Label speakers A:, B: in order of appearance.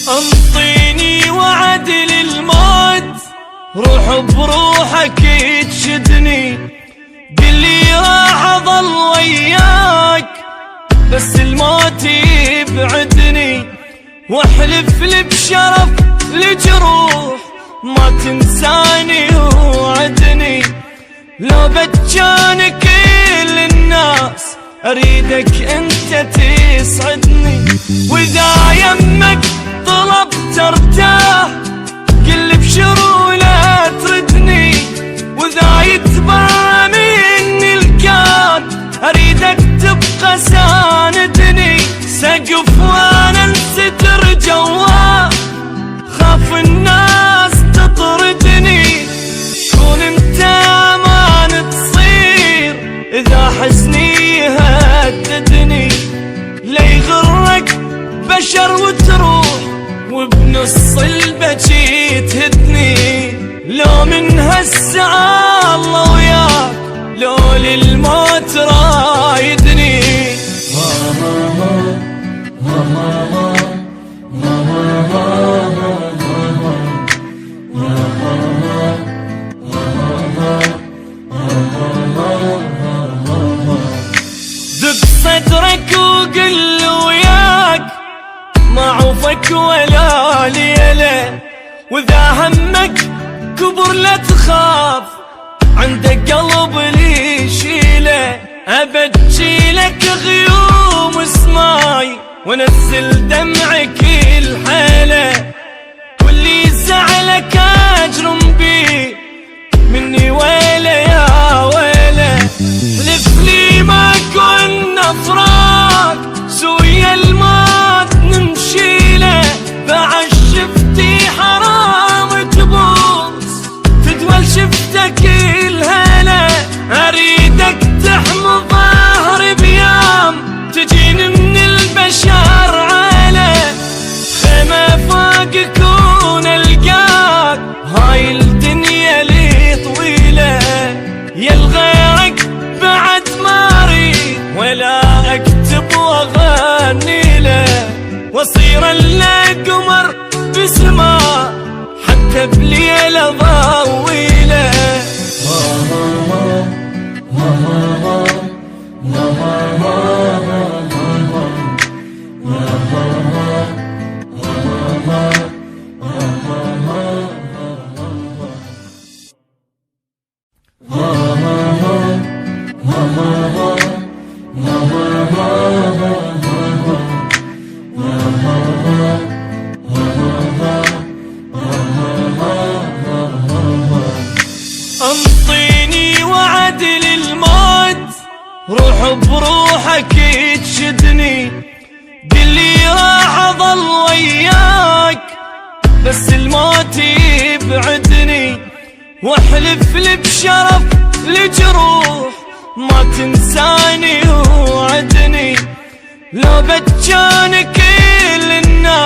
A: انطيني وعد للموت، روح بروحك تشدني، قلي راح اظل وياك بس الموت يبعدني، واحلف لي بشرف لجروح ما تنساني وعدني، لو بتجاني كل الناس اريدك انت تسعدني، واذا يمك طلبت ارتاح قل بشرو لا تردني، واذا يتبرى مني الكون اريدك تبقى ساندني، سقف وانا الستر جواه خاف الناس تطردني، كون انت امان تصير اذا حزني يهددني، لا يغرك بشر وتروح وبنص البجي تهدني، لو من هالساعة الله وياك لو للموت رايدني. دق صدرك وقل وياك ما عوفك ولا ليلة، واذا همك كبر لا تخاف عندك قلب لي يشيله، ابجيلك غيوم سماي وانزل دمعك الحيله، واللي زعلك اجرم بيه مني ويله يا ويله، حلف لي ما كنا فراق سويا الموت نمشيله، بعد شفتي حرام تبوس تدول شفتك الهلا، اريدك تحمي ظهري بيام تجيني من البشر عاله، خيمه فوق كون القاك هاي الدنيا لي طويله، يا الغيرك بعد ما اريد ولا اكتب واغني له، واصير الا قمر بسماء حتى بليله ضويله. انطيني وعد للموت، روح بروحك تشدني، قلي راح اظل وياك بس الموت يبعدني، واحلف لي بشرف لجروح ما تنساني وعدني، لو بتجاني كل الناس